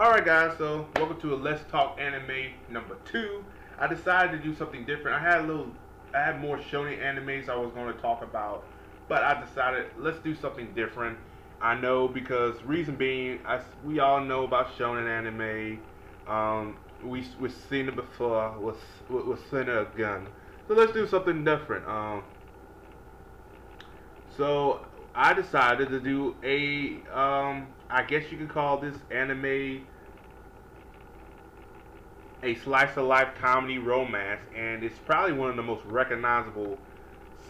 Alright guys, so welcome to a Let's Talk Anime number 2. I decided to do something different. I had more shonen animes I was going to talk about, but I decided let's do something different. I know because reason being, we all know about shonen anime. We've seen it before. We've seen it again. So let's do something different. So I decided to do I guess you could call this anime a slice of life comedy romance, and it's probably one of the most recognizable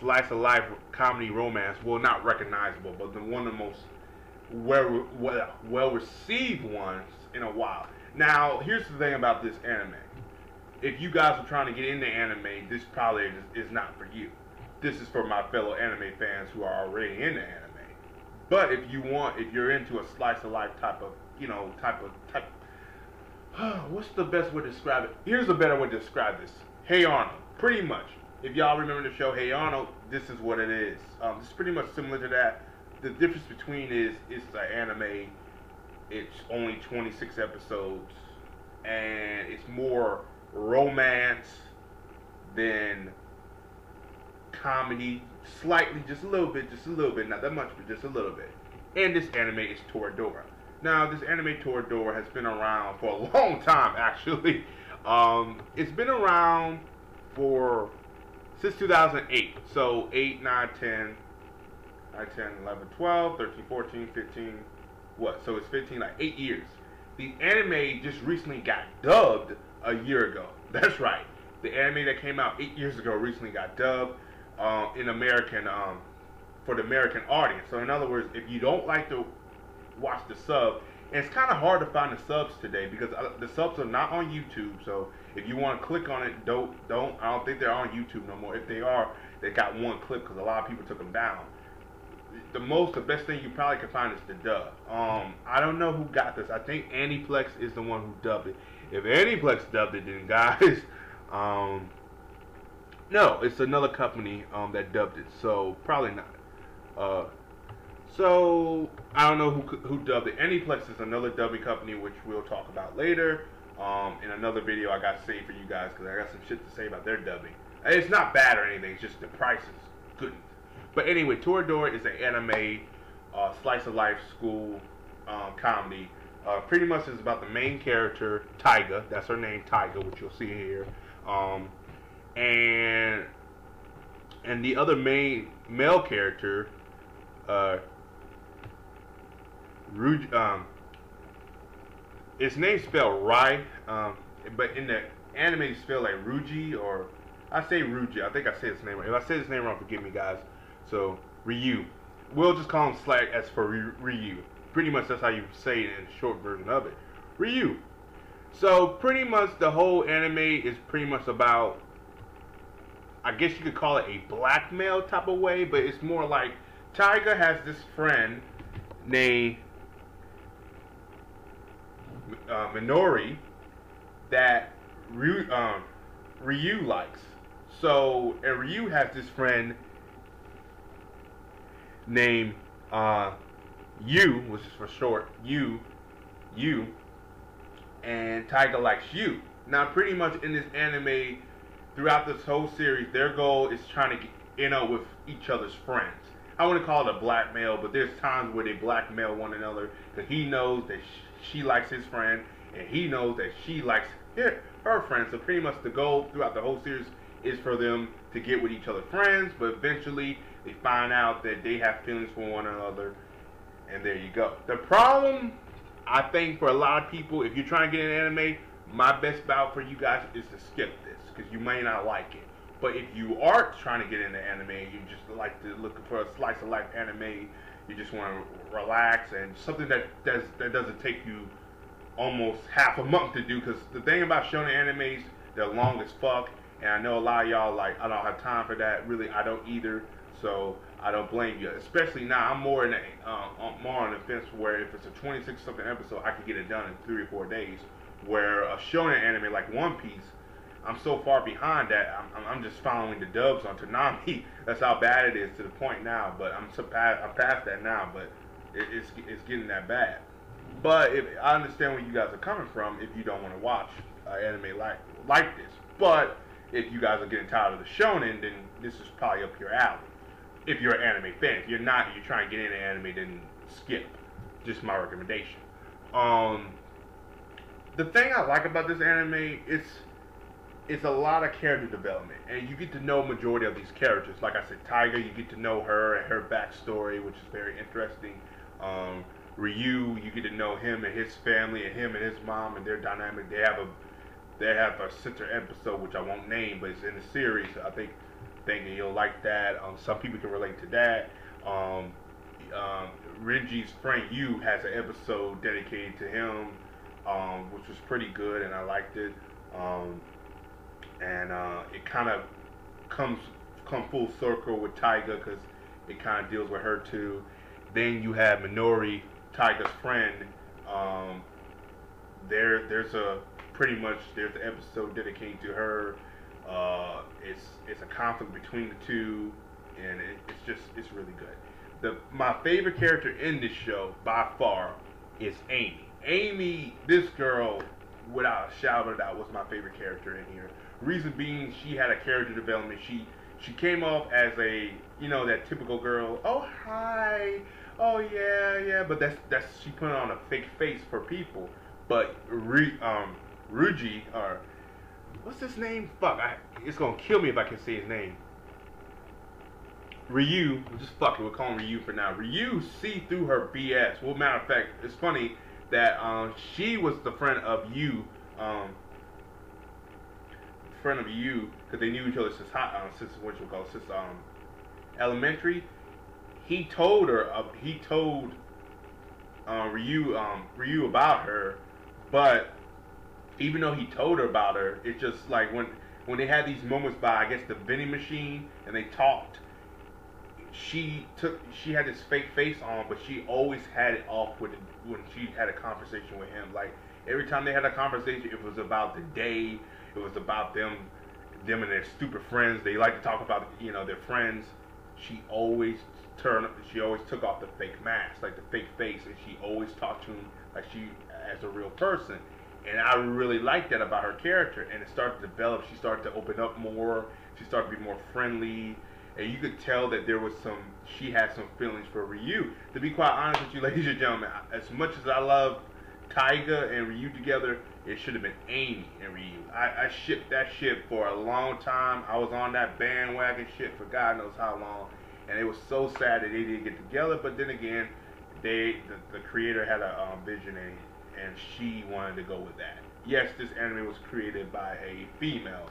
slice of life comedy romance. Well, not recognizable, but one of the most well received ones in a while. Now, here's the thing about this anime. If you guys are trying to get into anime, this probably is not for you. This is for my fellow anime fans who are already into anime. But if you're into a slice of life type of, what's the best way to describe it? Here's a better way to describe this. Hey Arnold, pretty much. If y'all remember the show Hey Arnold, this is what it is. It's pretty much similar to that. The difference between it's an anime. It's only 26 episodes, and it's more romance than comedy. Slightly, just a little bit, not that much, but just a little bit. And this anime is Toradora. Now, this anime Toradora has been around for a long time, actually. It's been around since 2008. So 8, 9, 10, 11, 12, 13, 14, 15, what? So it's 15, like 8 years. The anime just recently got dubbed a year ago. That's right. The anime that came out 8 years ago recently got dubbed in American, for the American audience. So in other words, if you don't like to watch the sub, and it's kind of hard to find the subs today because the subs are not on YouTube. So if you want to click on it, don't. I don't think they're on YouTube no more. If they are, they got one clip because a lot of people took them down. The best thing you probably can find is the dub. I don't know who got this. I think Aniplex is the one who dubbed it. If Aniplex dubbed it, then guys, no, it's another company that dubbed it. So probably not. So I don't know who dubbed it. Aniplex is another dubbing company, which we'll talk about later in another video I got saved for you guys because I got some shit to say about their dubbing. It's not bad or anything. It's just the price is good. But anyway, Toradora is an anime slice of life school comedy. Pretty much is about the main character, Taiga. That's her name, Taiga, which you'll see here. And the other main male character, his name's spelled Rai, but in the anime it's spelled like Ruji, or I say Ruji. I think I said his name right. If I said his name wrong, forgive me, guys. So Ryu, we'll just call him Slack as for Ryu. Pretty much that's how you say it in the short version of it, Ryu. So pretty much the whole anime is pretty much about, I guess you could call it a blackmail type of way, but it's more like Taiga has this friend named Minori that Ryu likes. So, and Ryu has this friend named Yu, which is for short, Yu, and Taiga likes Yu. Now, pretty much in this anime, throughout this whole series, their goal is trying to get with each other's friends. I wouldn't call it a blackmail, but there's times where they blackmail one another because he knows that she likes his friend, and he knows that she likes her friend. So pretty much the goal throughout the whole series is for them to get with each other's friends, but eventually they find out that they have feelings for one another, and there you go. The problem, I think, for a lot of people, if you're trying to get an anime, my best bout for you guys is to skip this because you may not like it. But if you are trying to get into anime, you just like to look for a slice of life anime, you just want to relax and something that doesn't take you almost half a month to do. Because the thing about shonen animes, they're long as fuck, and I know a lot of y'all like, I don't have time for that. Really, I don't either. So I don't blame you. Especially now, I'm more on the fence where if it's a 26 something episode, I can get it done in 3 or 4 days. Where a shonen anime like One Piece, I'm so far behind that I'm just following the dubs on Toonami. That's how bad it is to the point now. But I'm past that now. But it's getting that bad. But if I understand where you guys are coming from, if you don't want to watch anime like this, but if you guys are getting tired of the shonen, then this is probably up your alley. If you're an anime fan, if you're not, you're trying to get into anime, then skip. Just my recommendation. The thing I like about this anime is it's a lot of character development, and you get to know majority of these characters. Like I said, Tiger, you get to know her and her backstory, which is very interesting. Ryu, you get to know him and his family, and him and his mom and their dynamic. They have a center episode which I won't name, but it's in the series. I think you'll like that. Some people can relate to that. Renji's friend Yu has an episode dedicated to him, which was pretty good, and I liked it. It kind of come full circle with Taiga because it kind of deals with her too. Then you have Minori, Taiga's friend. There's an episode dedicated to her. It's a conflict between the two, and it's really good. My favorite character in this show by far is Amy. Amy, this girl, without a shadow of a doubt, was my favorite character in here. Reason being, she had a character development. She came off as a, that typical girl. Oh, hi. Oh, yeah. But that's she put on a fake face for people. But Ruji, or what's his name? Fuck, it's gonna kill me if I can say his name. Ryu, we'll call him Ryu for now. Ryu see through her BS. Well, matter of fact, it's funny that she was the friend of Yu, because they knew each other since elementary. He told Ryu about her, but even though he told her about her, it's just like when they had these moments by, I guess, the vending machine, and they talked. She had this fake face on, but she always had it off when she had a conversation with him. Like every time they had a conversation, it was about the day. It was about them and their stupid friends. They like to talk about their friends. She always took off the fake mask, like the fake face, and she always talked to him like she as a real person. And I really liked that about her character. And it started to develop. She started to open up more. She started to be more friendly. And you could tell that she had some feelings for Ryu. To be quite honest with you, ladies and gentlemen, as much as I love Taiga and Ryu together, it should have been Amy and Ryu. I shipped that shit for a long time. I was on that bandwagon shit for God knows how long. And it was so sad that they didn't get together. But then again, the creator had a vision, and she wanted to go with that. Yes, this anime was created by a female,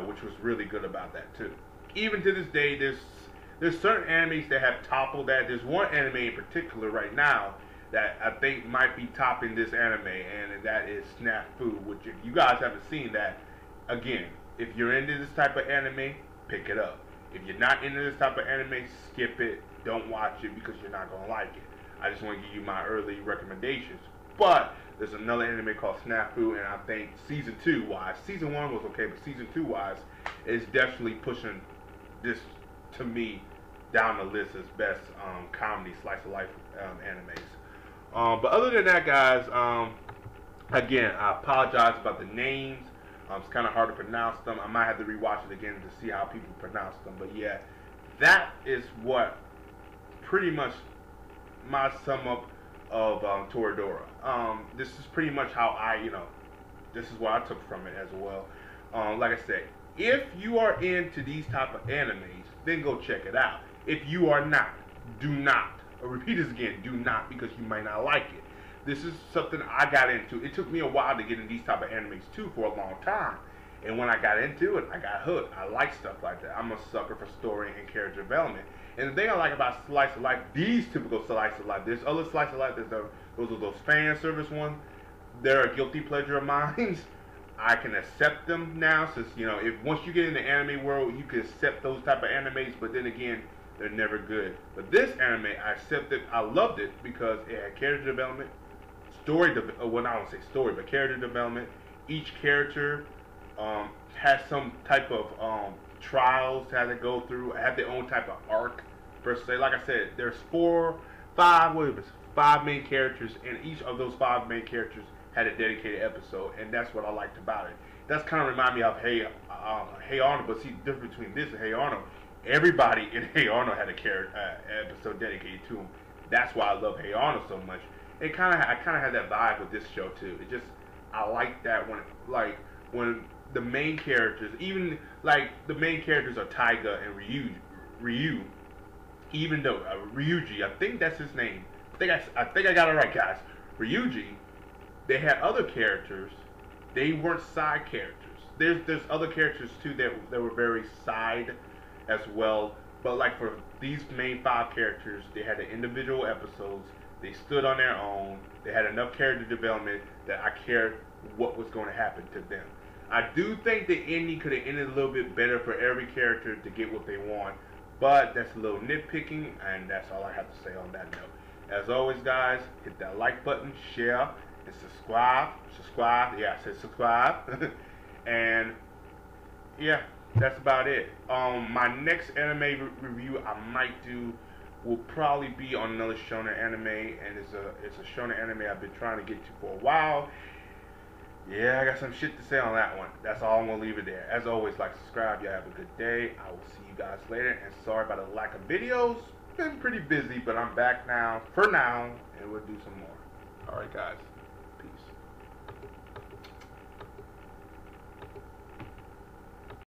which was really good about that too. Even to this day, there's certain animes that have toppled that. There's one anime in particular right now that I think might be topping this anime, and that is Snafu. Which, if you guys haven't seen that, again, if you're into this type of anime, pick it up. If you're not into this type of anime, skip it. Don't watch it because you're not gonna like it. I just want to give you my early recommendations. But there's another anime called Snafu, and I think season 2 wise, season 1 was okay, but season 2 wise is definitely pushing this to me down the list as best comedy slice of life animes. But other than that, guys, again, I apologize about the names. It's kind of hard to pronounce them. I might have to rewatch it again to see how people pronounce them. But yeah, that is what pretty much my sum up of Toradora. This is pretty much how this is what I took from it as well. Like I said, if you are into these type of animes, then go check it out. If you are not, do not. I'll repeat this again, do not, because you might not like it. This is something I got into. It took me a while to get into these type of animes too, for a long time. And when I got into it, I got hooked. I like stuff like that. I'm a sucker for story and character development. And the thing I like about slice of life, these typical slice of life, there's other slice of life, those fan service ones. They're a guilty pleasure of mine. I can accept them now, since if once you get in the anime world, you can accept those type of animes. But then again, they're never good. But this anime, I accepted. I loved it because it had character development, well, I don't say story, but character development. Each character has some type of trials to have to go through, have their own type of arc per se. Like I said, there's 4, 5, 5 main characters, and each of those 5 main characters had a dedicated episode, and that's what I liked about it. That's kind of remind me of Hey Arnold, but see the difference between this and Hey Arnold. Everybody in Hey Arnold had a episode dedicated to him. That's why I love Hey Arnold so much. I kind of had that vibe with this show too. It just I like that when the main characters, even like the main characters are Taiga and Ryu, even though Ryuji, I think that's his name. I think I got it right, guys. Ryuji, they had other characters. They weren't side characters. There's other characters too that were very side as well. But like for these main 5 characters, they had the individual episodes. They stood on their own. They had enough character development that I cared what was going to happen to them. I do think the ending could have ended a little bit better for every character to get what they want. But that's a little nitpicking, and that's all I have to say on that note. As always, guys, hit that like button, share, and subscribe. Yeah, I said subscribe. And yeah, that's about it. My next anime review I might do will probably be on another shonen anime, and it's a shonen anime I've been trying to get to for a while. Yeah, I got some shit to say on that one. That's all. I'm gonna leave it there. As always, like, subscribe. Y'all have a good day. I will see you guys later. And sorry about the lack of videos. Been pretty busy, but I'm back now for now, and we'll do some more. All right, guys.